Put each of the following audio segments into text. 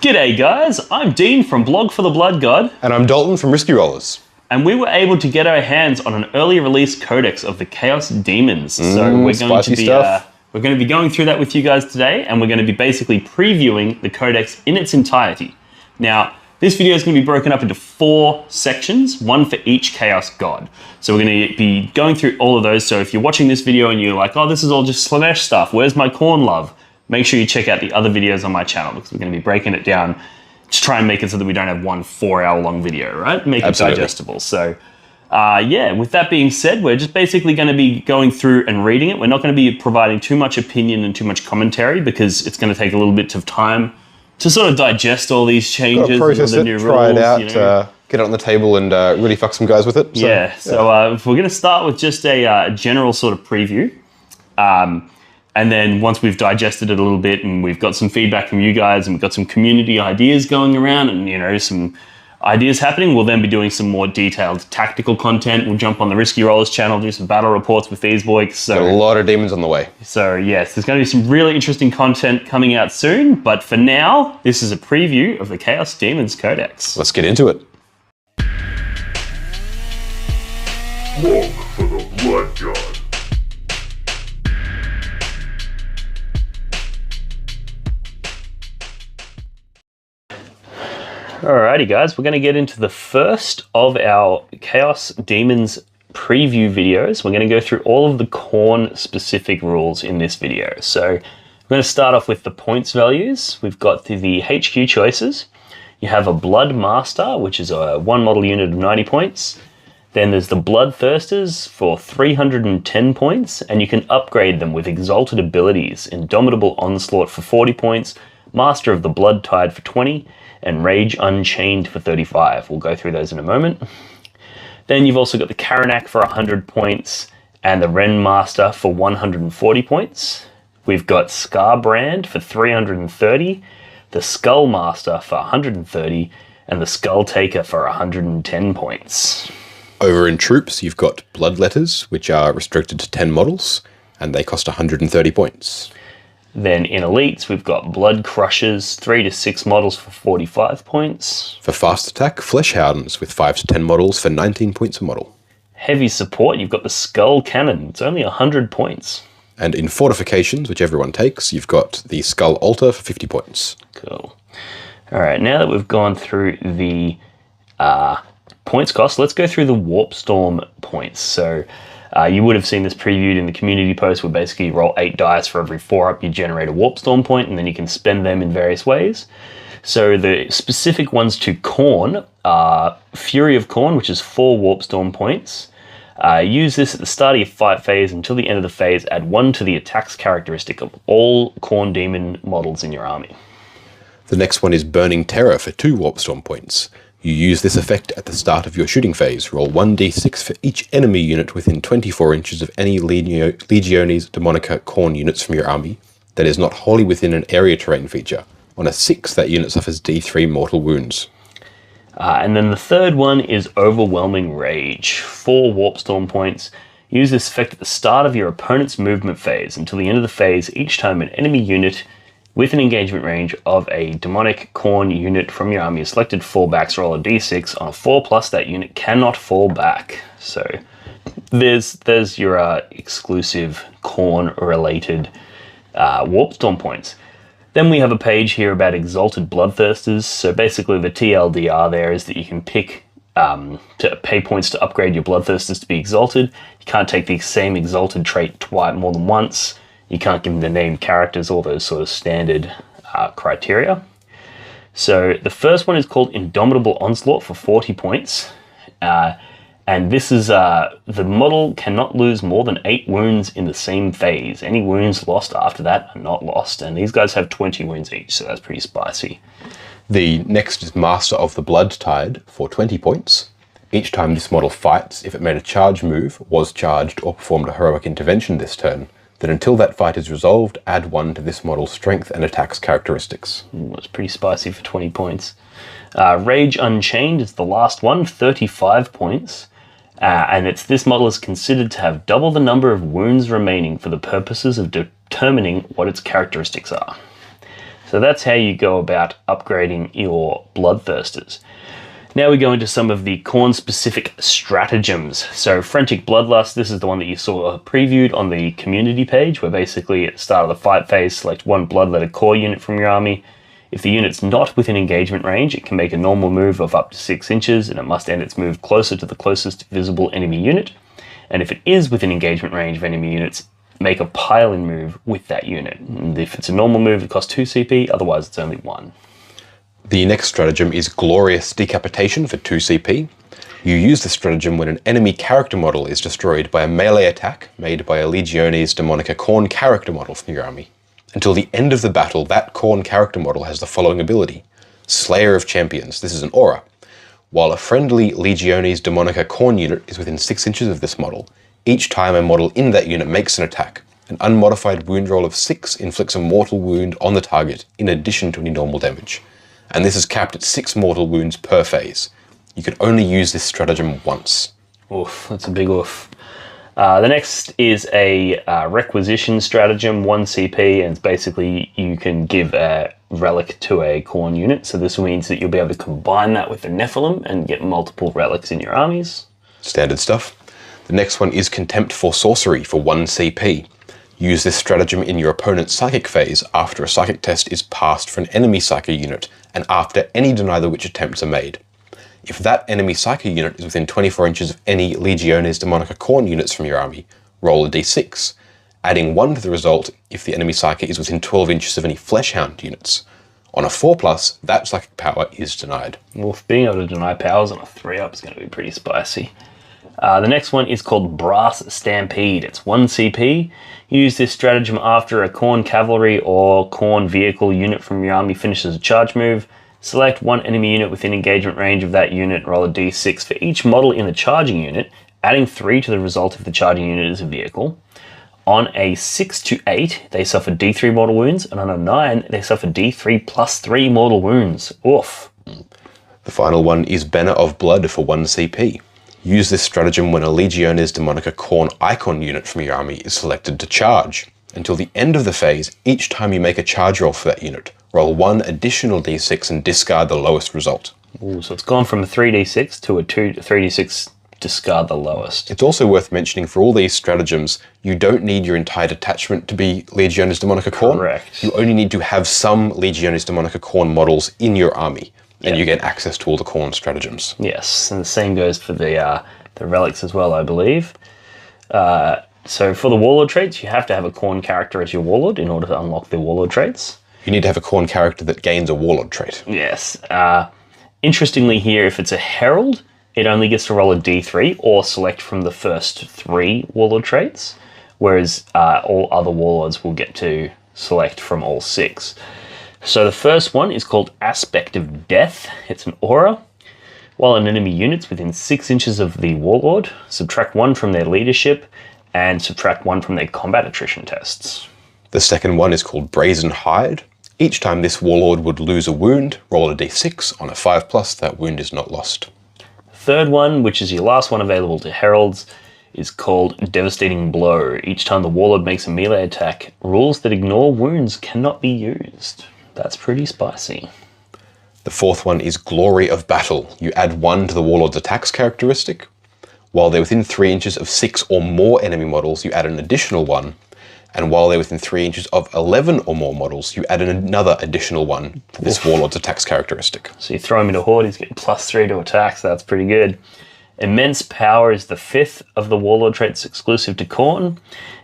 G'day guys, I'm Dean from Blog for the Blood God. And I'm Dalton from Risky Rollers. And we were able to get our hands on an early release codex of the Chaos Daemons. So we're going to be going through that with you guys today, and we're going to be basically previewing the codex in its entirety. Now, this video is going to be broken up into 4 sections, one for each Chaos God. So we're going to be going through all of those. So if you're watching this video and you're like, oh, this is all just Slanesh stuff, where's my KHORNE love? Make sure you check out the other videos on my channel, because we're going to be breaking it down to try and make it so that we don't have one 4-hour-long video, right? Make it digestible. So yeah, with that being said, we're just basically going to be going through and reading it. We're not going to be providing too much opinion and too much commentary, because it's going to take a little bit of time to sort of digest all these changes, process and the new rules. Try it out, get it on the table and really fuck some guys with it. So, so if we're going to start with just a general sort of preview, and then once we've digested it a little bit and we've got some feedback from you guys and we've got some community ideas going around and, some ideas happening, we'll then be doing some more detailed tactical content. We'll jump on the Risky Rollers channel, do some battle reports with these boys. So got a lot of demons on the way. So yes, there's going to be some really interesting content coming out soon. But for now, this is a preview of the Chaos Daemons Codex. Let's get into it. Blog for the Blood God. Alrighty guys, we're going to get into the first of our Chaos Daemons preview videos. We're going to go through all of the KHORNE specific rules in this video. So we're going to start off with the points values. We've got the HQ choices. You have a Blood Master, which is a 1 model unit of 90 points. Then there's the Bloodthirsters for 310 points, and you can upgrade them with Exalted Abilities, Indomitable Onslaught for 40 points, Master of the Blood Tide for 20, and Rage Unchained for 35. We'll go through those in a moment. Then you've also got the Karanak for 100 points and the Ren Master for 140 points. We've got Scarbrand for 330, the Skull Master for 130, and the Skull Taker for 110 points. Over in troops, you've got Bloodletters, which are restricted to 10 models, and they cost 130 points. Then in elites, we've got Blood Crushers, 3 to 6 models for 45 points. For fast attack, Flesh Hounds with 5 to 10 models for 19 points a model. Heavy support, you've got the Skull Cannon, it's only 100 points. And in fortifications, which everyone takes, you've got the Skull Altar for 50 points. Cool. All right, now that we've gone through the points cost, let's go through the Warp Storm points. So you would have seen this previewed in the community post, where basically you roll 8 dice for every 4 up, you generate a Warp Storm point, and then you can spend them in various ways. So the specific ones to KHORNE are Fury of KHORNE, which is 4 Warp Storm points. Use this at the start of your fight phase. Until the end of the phase, add 1 to the attacks characteristic of all KHORNE demon models in your army. The next one is Burning Terror for 2 Warp Storm points. You use this effect at the start of your shooting phase. Roll 1d6 for each enemy unit within 24 inches of any Legiones Daemonica KHORNE units from your army that is not wholly within an area terrain feature. On a 6, that unit suffers d3 mortal wounds. And then the third one is Overwhelming Rage, 4 Warp Storm points. Use this effect at the start of your opponent's movement phase. Until the end of the phase, each time an enemy unit with an engagement range of a demonic KHORNE unit from your army is selected, fallbacks, roll a d6. On a 4+, that unit cannot fall back. So there's your exclusive KHORNE related Warp Storm points. Then we have a page here about Exalted Bloodthirsters. So basically the TLDR there is that you can pick to pay points to upgrade your Bloodthirsters to be Exalted. You can't take the same Exalted trait more than once. You can't give them the named characters, all those sort of standard criteria. So the first one is called Indomitable Onslaught for 40 points. And this is, the model cannot lose more than 8 wounds in the same phase. Any wounds lost after that are not lost. And these guys have 20 wounds each, so that's pretty spicy. The next is Master of the Blood Tide for 20 points. Each time this model fights, if it made a charge move, was charged, or performed a heroic intervention this turn, then until that fight is resolved, add 1 to this model's strength and attacks characteristics. That's pretty spicy for 20 points. Rage Unchained is the last one, 35 points. And this model is considered to have double the number of wounds remaining for the purposes of determining what its characteristics are. So that's how you go about upgrading your Bloodthirsters. Now we go into some of the Khorne-specific stratagems. So Frantic Bloodlust, this is the one that you saw previewed on the community page, where basically at the start of the fight phase, select one Bloodletter core unit from your army. If the unit's not within engagement range, it can make a normal move of up to 6 inches, and it must end its move closer to the closest visible enemy unit. And if it is within engagement range of enemy units, make a pile-in move with that unit. And if it's a normal move, it costs 2 CP, otherwise it's only 1. The next stratagem is Glorious Decapitation for 2 CP. You use this stratagem when an enemy character model is destroyed by a melee attack made by a Legiones Daemonica Khorne character model from your army. Until the end of the battle, that Khorne character model has the following ability. Slayer of Champions. This is an aura. While a friendly Legiones Daemonica Khorne unit is within 6 inches of this model, each time a model in that unit makes an attack, an unmodified wound roll of 6 inflicts a mortal wound on the target in addition to any normal damage. And this is capped at 6 mortal wounds per phase. You can only use this stratagem once. Oof, that's a big oof. The next is a Requisition stratagem, 1 CP, and it's basically you can give a relic to a Khorne unit. So this means that you'll be able to combine that with the Nephilim and get multiple relics in your armies. Standard stuff. The next one is Contempt for Sorcery for 1 CP. Use this stratagem in your opponent's psychic phase after a psychic test is passed for an enemy psychic unit and after any Deny the Witch attempts are made. If that enemy psychic unit is within 24 inches of any Legiones Daemonica Khorne units from your army, roll a d6, adding 1 to the result if the enemy psychic is within 12 inches of any Fleshhound units. On a 4+, that psychic power is denied. Well, being able to deny powers on a 3-up is going to be pretty spicy. The next one is called Brass Stampede. It's 1 CP. Use this stratagem after a Khorne cavalry or Khorne vehicle unit from your army finishes a charge move. Select one enemy unit within engagement range of that unit, roll a d6 for each model in the charging unit, adding 3 to the result if the charging unit is a vehicle. On a 6 to 8, they suffer d3 mortal wounds, and on a 9, they suffer d3 plus 3 mortal wounds. Oof. The final one is Banner of Blood for 1 CP. Use this stratagem when a Legiones Daemonica Khorne icon unit from your army is selected to charge. Until the end of the phase, each time you make a charge roll for that unit, roll 1 additional d6 and discard the lowest result. Ooh, so it's gone from a 3d6 to a 3d6, discard the lowest. It's also worth mentioning for all these stratagems, you don't need your entire detachment to be Legiones Daemonica Khorne. Correct. You only need to have some Legiones Daemonica Khorne models in your army, and you get access to all the Khorne stratagems. Yes, and the same goes for the relics as well, I believe. So for the Warlord traits, you have to have a Khorne character as your Warlord in order to unlock the Warlord traits. You need to have a Khorne character that gains a Warlord trait. Yes. Interestingly here, if it's a Herald, it only gets to roll a d3 or select from the first 3 Warlord traits, whereas all other Warlords will get to select from all 6. So the first one is called Aspect of Death. It's an aura. While an enemy unit's within 6 inches of the Warlord, subtract 1 from their leadership and subtract 1 from their combat attrition tests. The second one is called Brazen Hide. Each time this Warlord would lose a wound, roll a d6. On a 5+, that wound is not lost. Third one, which is your last one available to Heralds, is called Devastating Blow. Each time the Warlord makes a melee attack, rules that ignore wounds cannot be used. That's pretty spicy. The fourth one is Glory of Battle. You add 1 to the Warlord's attacks characteristic. While they're within 3 inches of 6 or more enemy models, you add an additional 1. And while they're within 3 inches of 11 or more models, you add another additional 1 to this Warlord's attacks characteristic. So you throw him into Horde, he's getting +3 to attacks, that's pretty good. Immense Power is the 5th of the Warlord traits exclusive to Khorne.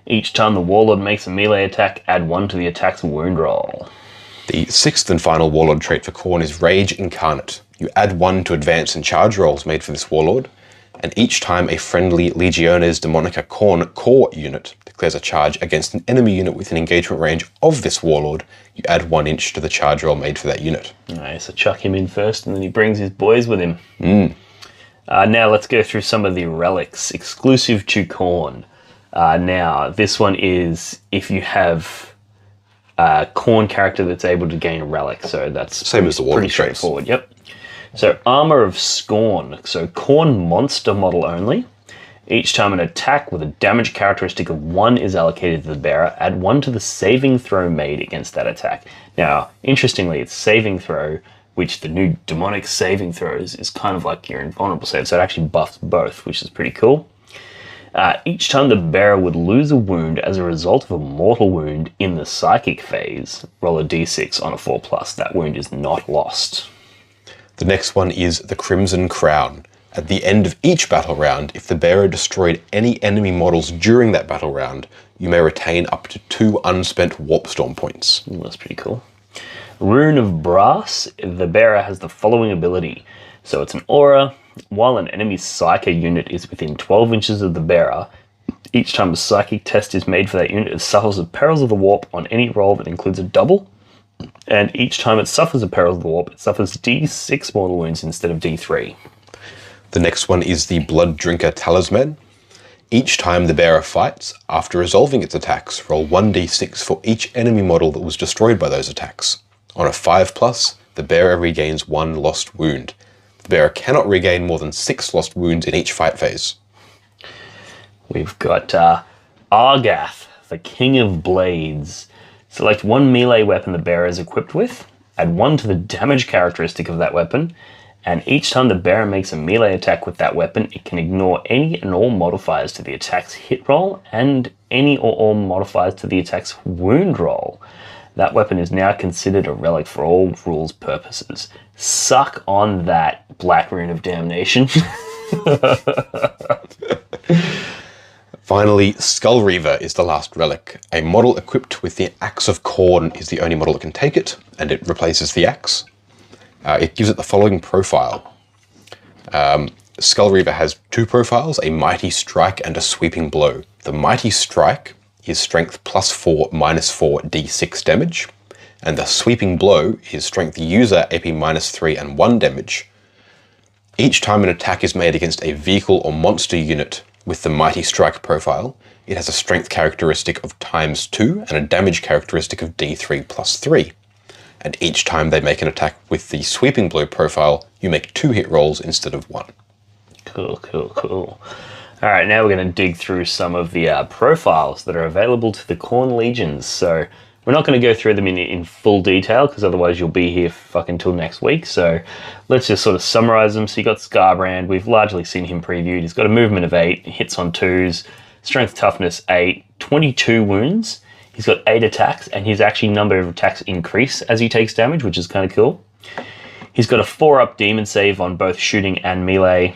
Each time the Warlord makes a melee attack, add 1 to the attack's wound roll. The 6th and final Warlord trait for Khorne is Rage Incarnate. You add 1 to advance and charge rolls made for this Warlord, and each time a friendly Legiones Daemonica Khorne core unit declares a charge against an enemy unit within engagement range of this Warlord, you add 1 inch to the charge roll made for that unit. Alright, so chuck him in first and then he brings his boys with him. Now let's go through some of the relics exclusive to Khorne. Now, this one is if you have a Khorne character that's able to gain a relic, so that's same as the Warlord pretty straightforward. Yep. So Armor of Scorn, so Khorne monster model only. Each time an attack with a damage characteristic of 1 is allocated to the bearer, add 1 to the saving throw made against that attack. Now, interestingly, it's saving throw, which the new demonic saving throws is kind of like your invulnerable save, so it actually buffs both, which is pretty cool. Each time the bearer would lose a wound as a result of a mortal wound in the psychic phase, roll a d6 on a 4+. That wound is not lost. The next one is the Crimson Crown. At the end of each battle round, if the bearer destroyed any enemy models during that battle round, you may retain up to 2 unspent Warp Storm points. Ooh, that's pretty cool. Rune of Brass, the bearer has the following ability. So it's an aura. While an enemy Psyker unit is within 12 inches of the bearer, each time a psychic test is made for that unit, it suffers the perils of the warp on any roll that includes a double. And each time it suffers the perils of the warp, it suffers d6 mortal wounds instead of d3. The next one is the Blood Drinker Talisman. Each time the bearer fights, after resolving its attacks, roll 1d6 for each enemy model that was destroyed by those attacks. On a 5+, the bearer regains 1 lost wound. The bearer cannot regain more than 6 lost wounds in each fight phase. We've got Argath, the King of Blades. Select 1 melee weapon the bearer is equipped with, add 1 to the damage characteristic of that weapon, and each time the bearer makes a melee attack with that weapon, it can ignore any and all modifiers to the attack's hit roll and any or all modifiers to the attack's wound roll. That weapon is now considered a relic for all rules purposes. Suck on that, Black Rune of Damnation. Finally, Skull Reaver is the last relic. A model equipped with the Axe of KHORNE is the only model that can take it, and it replaces the axe. It gives it the following profile. Skull Reaver has 2 profiles, a Mighty Strike and a Sweeping Blow. The Mighty Strike is strength +4, -4 d6 damage, and the Sweeping Blow is strength user AP -3 and 1 damage. Each time an attack is made against a vehicle or monster unit with the Mighty Strike profile, it has a strength characteristic of ×2 and a damage characteristic of d3 +3. And each time they make an attack with the Sweeping Blow profile, you make 2 hit rolls instead of 1. Cool, cool, cool. All right, now we're going to dig through some of the profiles that are available to the KHORNE Legions. So we're not going to go through them in full detail, because otherwise you'll be here fucking till next week. So let's just sort of summarize them. So you got Scarbrand. We've largely seen him previewed. He's got a movement of 8, hits on 2s, strength toughness 8, 22 wounds. He's got 8 attacks, and his actually number of attacks increase as he takes damage, which is kind of cool. He's got a 4-up demon save on both shooting and melee.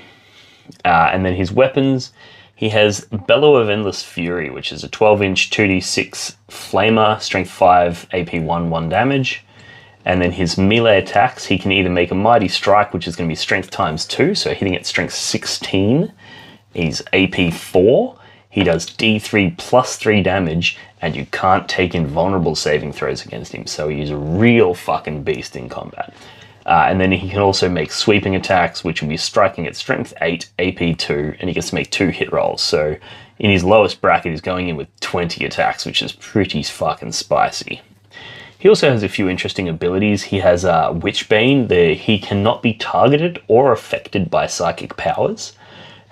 And then his weapons, he has Bellow of Endless Fury, which is a 12-inch 2d6 flamer, strength 5, AP 1, 1 damage. And then his melee attacks, he can either make a Mighty Strike, which is going to be strength ×2, so hitting at strength 16. He's AP 4. He does d3 +3 damage, and you can't take invulnerable saving throws against him, so he's a real fucking beast in combat. And then he can also make sweeping attacks, which will be striking at strength 8, AP 2, and he gets to make 2 hit rolls. So in his lowest bracket, he's going in with 20 attacks, which is pretty fucking spicy. He also has a few interesting abilities. He has Witchbane. He cannot be targeted or affected by psychic powers.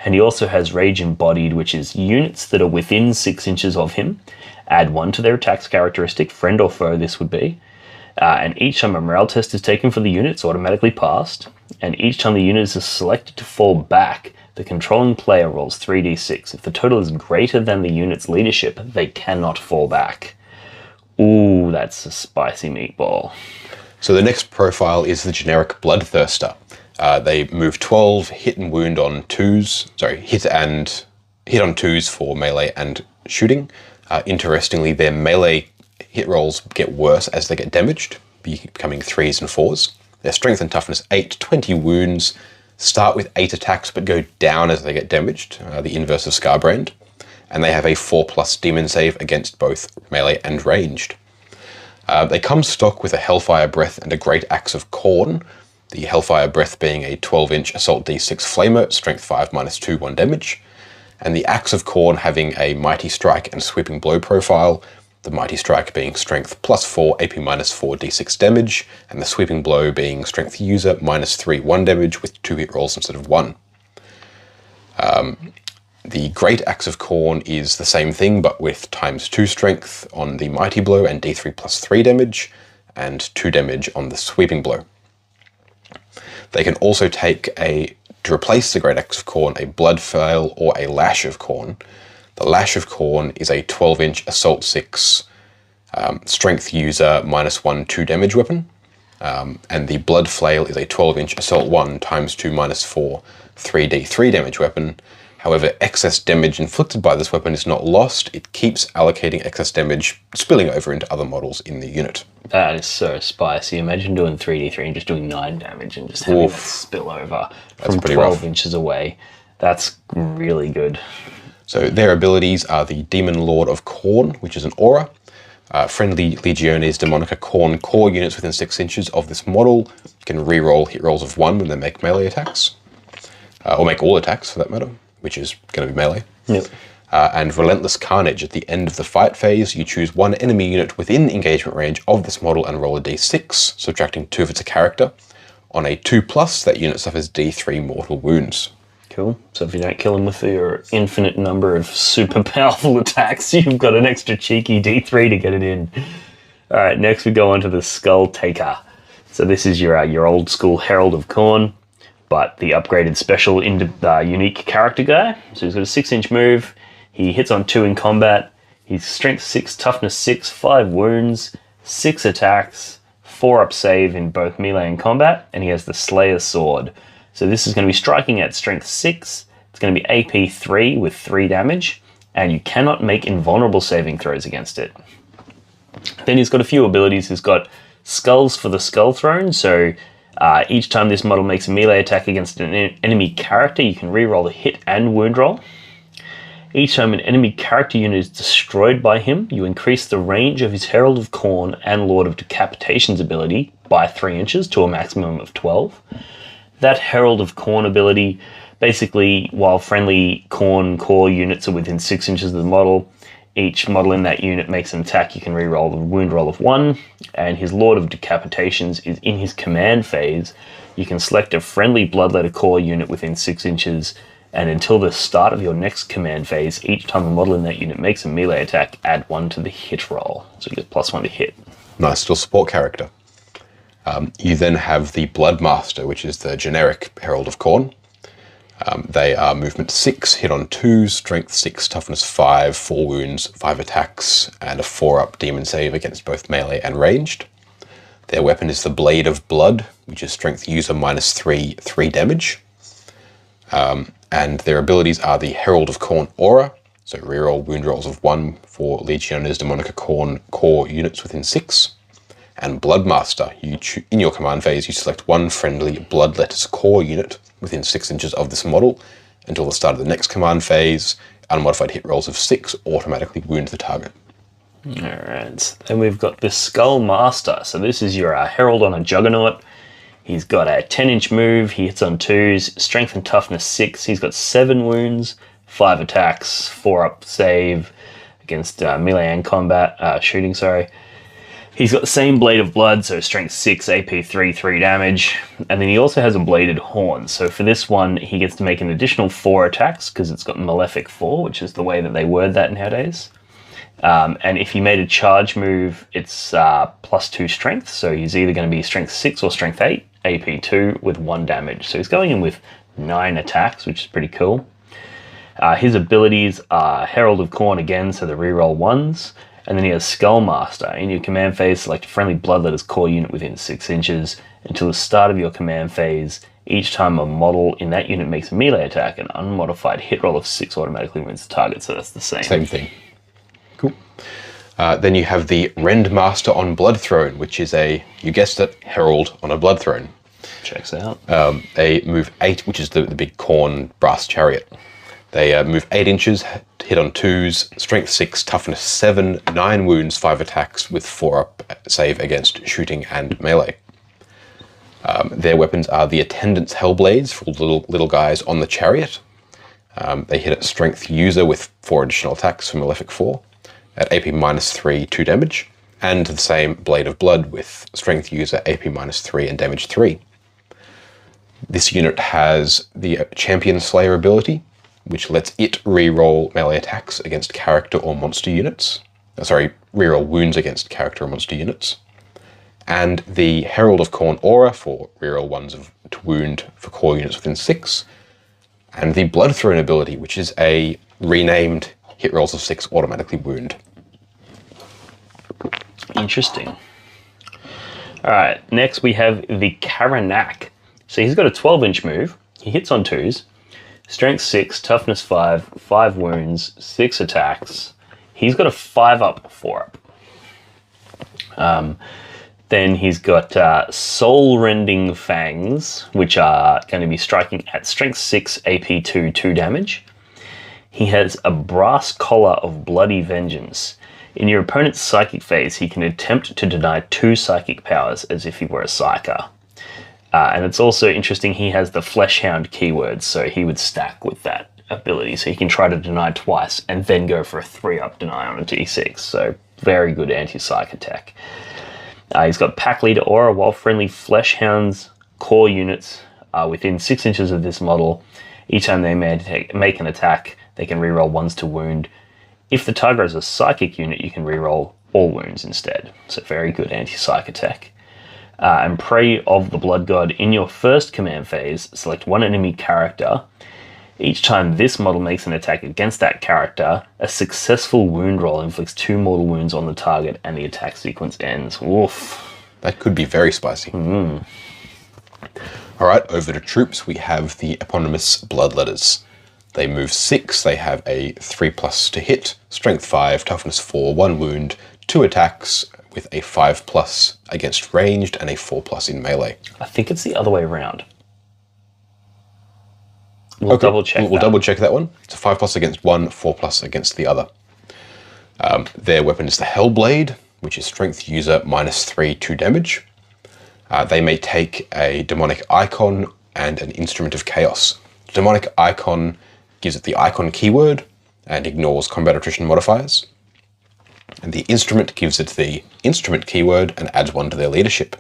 And he also has Rage Embodied, which is units that are within 6 inches of him. Add 1 to their attacks characteristic, friend or foe this would be. And each time a morale test is taken for the unit, it's automatically passed. And each time the unit is selected to fall back, the controlling player rolls 3d6. If the total is greater than the unit's leadership, they cannot fall back. Ooh, that's a spicy meatball. So the next profile is the generic Bloodthirster. They move 12, hit and wound on 2s. Sorry, hit on 2s for melee and shooting. Interestingly, their melee hit rolls get worse as they get damaged, becoming 3s and 4s. Their strength and toughness 8, 20 wounds, start with 8 attacks but go down as they get damaged, the inverse of Scarbrand. And they have a 4+ demon save against both melee and ranged. They come stock with a Hellfire Breath and a Great Axe of KHORNE, the Hellfire Breath being a 12-inch Assault D6 flamer, strength 5 -2, 1 damage, and the Axe of KHORNE having a Mighty Strike and Sweeping Blow profile, the Mighty Strike being strength +4, AP -4, D6 damage, and the Sweeping Blow being strength user -3, 1 damage with 2 hit rolls instead of 1. The Great Axe of Khorne is the same thing, but with ×2 strength on the Mighty Blow and d3+3 damage, and 2 damage on the Sweeping Blow. They can also take to replace the Great Axe of Khorne, a Blood Flail or a Lash of Khorne. The Lash of Khorne is a 12-inch Assault 6 Strength User -1 2 damage weapon, and the Blood Flail is a 12-inch Assault 1 ×2 -4 3d3 damage weapon. However, excess damage inflicted by this weapon is not lost. It keeps allocating excess damage, spilling over into other models in the unit. That is so spicy. Imagine doing 3d3 and just doing 9 damage and just having it spill over from 12 rough. inches away. That's really good. So their abilities are the Demon Lord of Khorne, which is an aura. Friendly Legiones Demonica Khorne core units within 6 inches of this model can reroll hit rolls of 1 when they make melee attacks. Or make all attacks, for that matter, which is going to be melee. Yep. And Relentless Carnage. At the end of the fight phase, you choose one enemy unit within engagement range of this model and roll a d6, subtracting 2 if it's a character. On a 2+, that unit suffers d3 mortal wounds. Cool. So if you don't kill him with your infinite number of super powerful attacks, you've got an extra cheeky d3 to get it in. All right, next we go on to the Skull Taker. So this is your old school Herald of Khorne, but the upgraded special unique character guy. So he's got a 6-inch move. He hits on 2 in combat. He's strength 6, toughness 6, 5 wounds, 6 attacks, 4-up save in both melee and combat, and he has the Slayer Sword. So this is going to be striking at strength 6. It's going to be AP 3 with 3 damage, and you cannot make invulnerable saving throws against it. Then he's got a few abilities. He's got Skulls for the Skull Throne, so each time this model makes a melee attack against an enemy character, you can reroll a hit and wound roll. Each time an enemy character unit is destroyed by him, you increase the range of his Herald of Khorne and Lord of Decapitation's ability by 3 inches to a maximum of 12. That Herald of Khorne ability, basically, while friendly Khorne core units are within 6 inches of the model, each model in that unit makes an attack, you can reroll the wound roll of 1, and his Lord of Decapitations is in his command phase. You can select a friendly Bloodletter core unit within 6 inches, and until the start of your next command phase, each time a model in that unit makes a melee attack, add 1 to the hit roll. So you get +1 to hit. Nice little support character. You then have the Bloodmaster, which is the generic Herald of Khorne. They are movement 6, hit on 2, strength 6, toughness 5, 4 wounds, 5 attacks, and a 4-up demon save against both melee and ranged. Their weapon is the Blade of Blood, which is strength user -3, 3 damage. And their abilities are the Herald of Khorne aura, so reroll wound rolls of 1 for Legiones Demonica Khorne core units within 6. And Bloodmaster, in your command phase, you select one friendly Bloodletters core unit within 6 inches of this model. Until the start of the next command phase, unmodified hit rolls of 6 automatically wound the target. Alright, then we've got the Skull Master. So this is your Herald on a Juggernaut. He's got a 10-inch move, he hits on 2s, strength and toughness 6. He's got 7 wounds, 5 attacks, 4-up save against melee and combat, shooting, sorry. He's got the same Blade of Blood, so strength 6, AP 3, 3 damage. And then he also has a Bladed Horn. So for this one, he gets to make an additional 4 attacks, because it's got Malefic 4, which is the way that they word that nowadays. And if he made a charge move, it's +2 strength, so he's either going to be strength 6 or strength 8, AP 2 with 1 damage. So he's going in with 9 attacks, which is pretty cool. His abilities are Herald of Khorne again, so the reroll 1s. And then he has Skullmaster. In your command phase, select a friendly Bloodletters core unit within 6 inches. Until the start of your command phase, each time a model in that unit makes a melee attack, an unmodified hit roll of 6 automatically wins the target, so that's the same. Same thing. Cool. Then you have the Rendmaster on Blood Throne, which is you guessed it, Herald on a Blood Throne. Checks out. They move 8, which is the big Khorne brass chariot. They move 8 inches, hit on 2s, strength 6, toughness 7, 9 wounds, 5 attacks with 4-up save against shooting and melee. Their weapons are the Attendant's Hellblades for little guys on the chariot. They hit at strength user with 4 additional attacks for Malefic 4 at AP -3, 2 damage, and the same Blade of Blood with strength user AP -3 and damage 3. This unit has the Champion Slayer ability. which lets it reroll melee attacks against character or monster units. Sorry, reroll wounds against character or monster units. And the Herald of KHORNE aura for reroll 1s to wound for core units within 6. And the Blood Throne ability, which is a renamed hit rolls of 6 automatically wound. Interesting. Alright, next we have the Karanak. So he's got a 12-inch move. He hits on 2s. Strength 6, toughness 5, 5 wounds, 6 attacks. He's got a 5-up, 4-up. Then he's got Soul-Rending Fangs, which are going to be striking at Strength 6, AP 2, 2 damage. He has a Brass Collar of Bloody Vengeance. In your opponent's psychic phase, he can attempt to deny 2 psychic powers as if he were a psyker. And it's also interesting, he has the Fleshhound keyword, so he would stack with that ability. So he can try to deny twice and then go for a 3-up deny on a D6. So very good anti-psych attack. He's got Pack Leader Aura. While friendly Fleshhounds core units are within 6 inches of this model, each time they make an attack, they can reroll 1s to wound. If the target is a psychic unit, you can reroll all wounds instead. So very good anti-psych attack. And Prey of the Blood God. In your first command phase, select one enemy character. Each time this model makes an attack against that character, a successful wound roll inflicts 2 mortal wounds on the target and the attack sequence ends. Woof. That could be very spicy. Alright, over to troops, we have the eponymous Bloodletters. They move 6, they have a 3+ to hit, strength 5, toughness 4, 1 wound, 2 attacks with a 5+ against ranged and a 4+ in melee. I think it's the other way around. We'll double check We'll double check that one. It's a 5+ against one, 4+ against the other. Their weapon is the Hellblade, which is strength user -3, 2 damage. They may take a demonic icon and an instrument of chaos. Demonic icon gives it the icon keyword and ignores combat attrition modifiers. And the instrument gives it the instrument keyword and adds 1 to their leadership.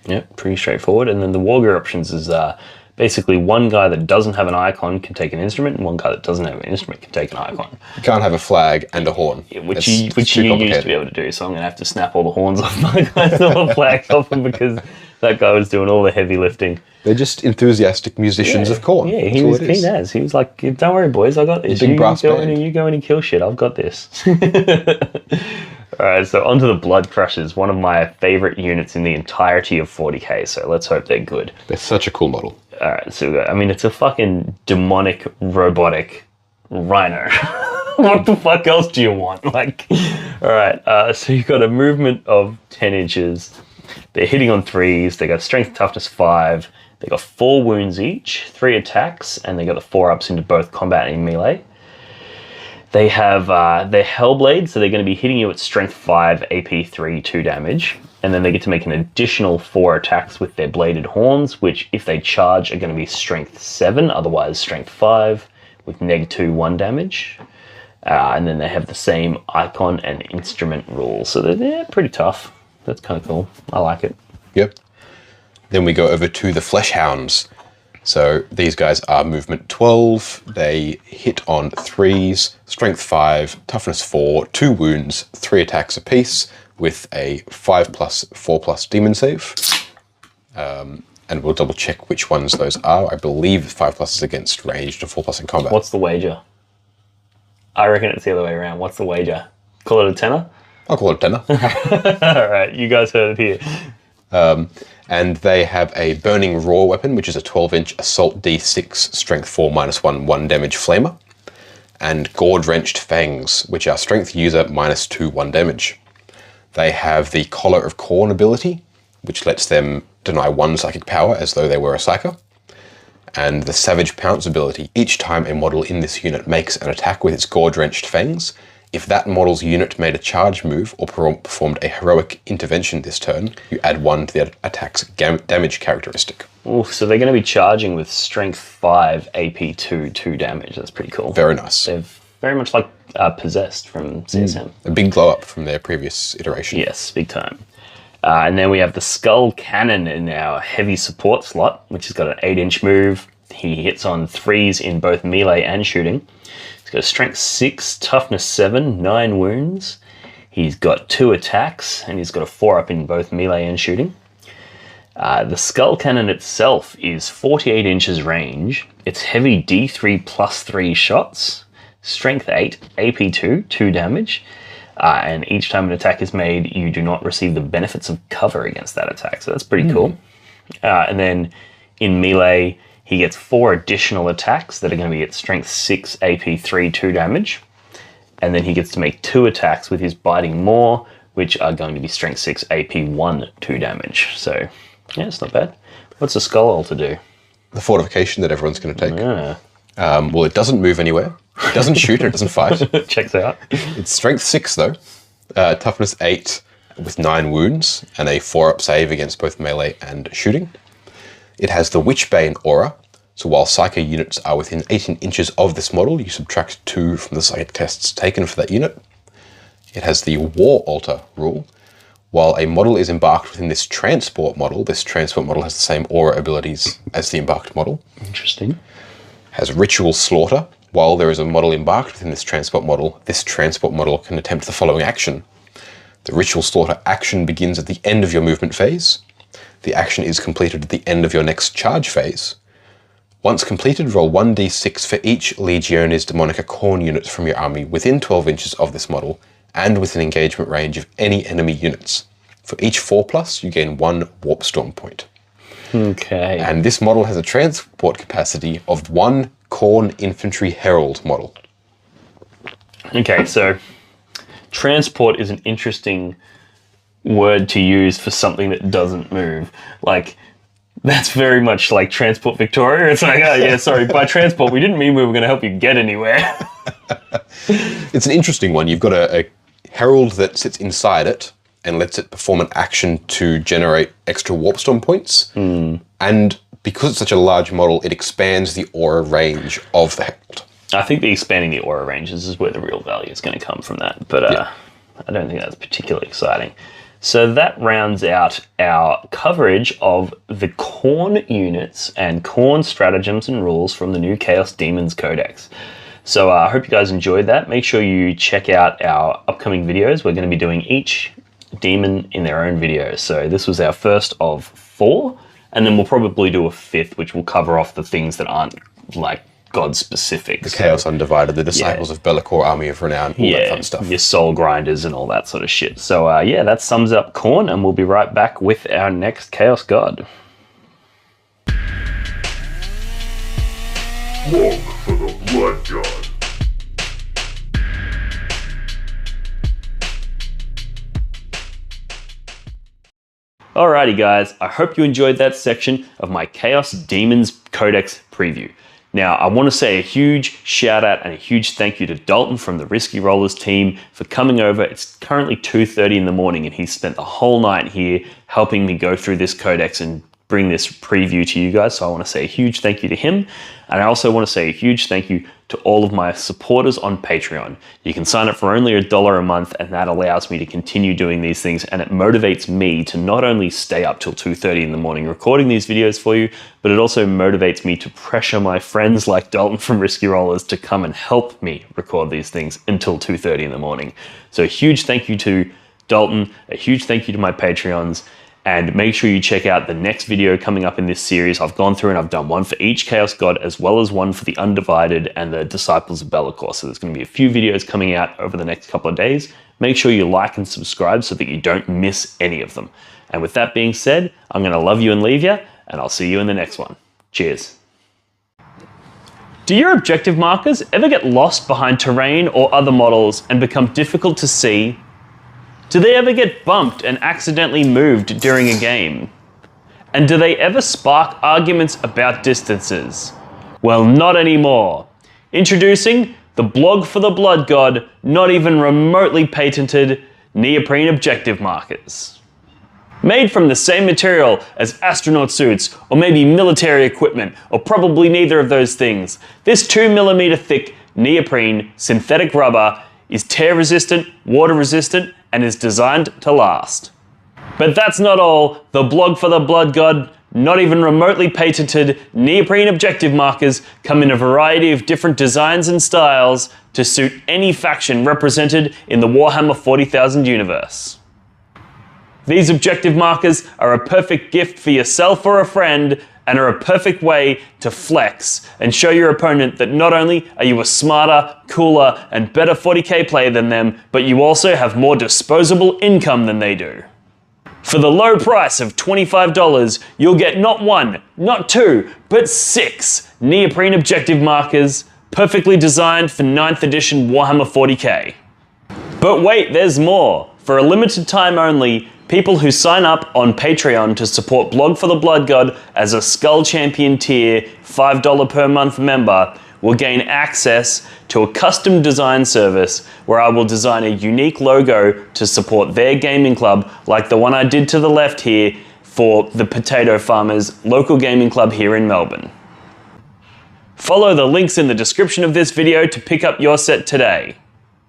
Yep, pretty straightforward. And then the Wargear options is basically one guy that doesn't have an icon can take an instrument, and one guy that doesn't have an instrument can take an icon. You can't have a flag and a horn. Yeah, which you used to be able to do, so I'm going to have to snap all the horns off my guys, all the flags off them, because that guy was doing all the heavy lifting. They're just enthusiastic musicians of KHORNE. Yeah, he was keen as. He was like, don't worry, boys, I got this. You go in and kill shit, I've got this. Alright, so onto the Blood Crushers, one of my favourite units in the entirety of 40k, so let's hope they're good. They're such a cool model. Alright, so I mean, it's a fucking demonic, robotic rhino. What the fuck else do you want? Like, alright, so you've got a movement of 10 inches. They're hitting on 3s, they got strength, toughness 5, they got 4 wounds each, 3 attacks, and they got the 4-ups into both combat and melee. They have their Hellblade, so they're going to be hitting you at strength 5, AP 3, 2 damage. And then they get to make an additional 4 attacks with their bladed horns, which if they charge are going to be strength 7, otherwise strength 5, with -2, 1 damage. And then they have the same icon and instrument rules, so they're pretty tough. That's kind of cool. I like it. Yep. Then we go over to the Fleshhounds. So these guys are movement 12, they hit on 3s, strength 5, toughness 4, 2 wounds, 3 attacks apiece with a 5+, 4+ demon save. And we'll double check which ones those are. I believe 5+ is against ranged and 4+ in combat. What's the wager? I reckon it's the other way around. What's the wager? Call it a tenner? I'll call it a tenner. Alright, you guys heard it here. And they have a Burning Raw weapon, which is a 12-inch Assault D6, Strength 4, -1, 1 damage flamer. And Gore-Drenched Fangs, which are Strength user, -2, 1 damage. They have the Collar of KHORNE ability, which lets them deny 1 psychic power as though they were a psyker. And the Savage Pounce ability. Each time a model in this unit makes an attack with its Gore-Drenched Fangs, if that model's unit made a charge move or performed a heroic intervention this turn, you add 1 to the attack's damage characteristic. Oof, so they're going to be charging with strength 5, AP 2, 2 damage. That's pretty cool. Very nice. They're very much like Possessed from CSM. A big glow up from their previous iteration. Yes, big time. And then we have the Skull Cannon in our heavy support slot, which has got an 8-inch move, He hits on 3s in both melee and shooting. He's got a strength 6, toughness 7, 9 wounds. He's got 2 attacks, and he's got a 4-up in both melee and shooting. The skull cannon itself is 48 inches range. It's heavy D3 plus 3 shots, strength 8, AP 2, 2 damage. And each time an attack is made, you do not receive the benefits of cover against that attack. So that's pretty cool. And then in melee, he gets 4 additional attacks that are going to be at strength 6, AP 3, 2 damage. And then he gets to make 2 attacks with his biting maw, which are going to be strength 6, AP 1, 2 damage. So yeah, it's not bad. What's the skull altar do? The fortification that everyone's going to take. Yeah. Well, it doesn't move anywhere. It doesn't shoot, it doesn't fight. Checks out. It's strength 6 though, toughness 8 with 9 wounds, and a 4-up save against both melee and shooting. It has the Witchbane aura, so while psychic units are within 18 inches of this model, you subtract 2 from the psychic tests taken for that unit. It has the War Altar rule. While a model is embarked within this transport model has the same aura abilities as the embarked model. Interesting. Has Ritual Slaughter. While there is a model embarked within this transport model can attempt the following action. The Ritual Slaughter action begins at the end of your movement phase. The action is completed at the end of your next charge phase. Once completed, roll 1d6 for each Legiones Daemonica KHORNE unit from your army within 12 inches of this model and within engagement range of any enemy units. For each 4+, you gain 1 Warp Storm point. Okay. And this model has a transport capacity of 1 KHORNE Infantry Herald model. Okay, so transport is an interesting word to use for something that doesn't move. Like, that's very much like Transport Victoria. It's like, oh yeah, sorry, by transport, we didn't mean we were going to help you get anywhere. It's an interesting one. You've got a herald that sits inside it and lets it perform an action to generate extra warp storm points. And because it's such a large model, it expands the aura range of the herald. I think the expanding the aura ranges is where the real value is going to come from that. But I don't think that's particularly exciting. So that rounds out our coverage of the KHORNE units and KHORNE stratagems and rules from the new Chaos Daemons Codex. So I hope you guys enjoyed that. Make sure you check out our upcoming videos. We're going to be doing each demon in their own video. So this was our first of 4, and then we'll probably do a 5th, which will cover off the things that aren't like God specific. The Chaos Undivided, the Disciples of Be'lakor, Army of Renown, all that fun stuff. Your soul grinders and all that sort of shit. So yeah, that sums up KHORNE, and we'll be right back with our next Chaos God. Walk for the Blood God. Alrighty guys, I hope you enjoyed that section of my Chaos Daemons Codex preview. Now, I want to say a huge shout out and a huge thank you to Dalton from the Risky Rollers team for coming over. It's currently 2:30 in the morning and he's spent the whole night here helping me go through this codex and bring this preview to you guys. So I want to say a huge thank you to him. And I also want to say a huge thank you to all of my supporters on Patreon. You can sign up for only $1 a month and that allows me to continue doing these things, and it motivates me to not only stay up till 2:30 in the morning recording these videos for you, but it also motivates me to pressure my friends like Dalton from Risky Rollers to come and help me record these things until 2:30 in the morning. So a huge thank you to Dalton, a huge thank you to my Patreons, and make sure you check out the next video coming up in this series. I've gone through and I've done one for each Chaos God as well as one for the Undivided and the Disciples of Be'lakor. So there's going to be a few videos coming out over the next couple of days. Make sure you like and subscribe so that you don't miss any of them. And with that being said, I'm going to love you and leave you, and I'll see you in the next one. Cheers. Do your objective markers ever get lost behind terrain or other models and become difficult to see? Do they ever get bumped and accidentally moved during a game? And do they ever spark arguments about distances? Well, not anymore. Introducing the blog for the Blood God, not even remotely patented neoprene objective markers. Made from the same material as astronaut suits, or maybe military equipment, or probably neither of those things, this 2mm thick neoprene synthetic rubber is tear resistant, water resistant, and is designed to last. But that's not all. The blog for the Blood God not even remotely patented neoprene objective markers come in a variety of different designs and styles to suit any faction represented in the Warhammer 40,000 universe. These objective markers are a perfect gift for yourself or a friend, and are a perfect way to flex and show your opponent that not only are you a smarter, cooler, and better 40k player than them, but you also have more disposable income than they do. For the low price of $25, you'll get not one, not two, but 6 neoprene objective markers, perfectly designed for 9th edition Warhammer 40k. But wait, there's more. For a limited time only, people who sign up on Patreon to support Blog for the Blood God as a Skull Champion tier $5 per month member will gain access to a custom design service where I will design a unique logo to support their gaming club, like the one I did to the left here for the Potato Farmers local gaming club here in Melbourne. Follow the links in the description of this video to pick up your set today.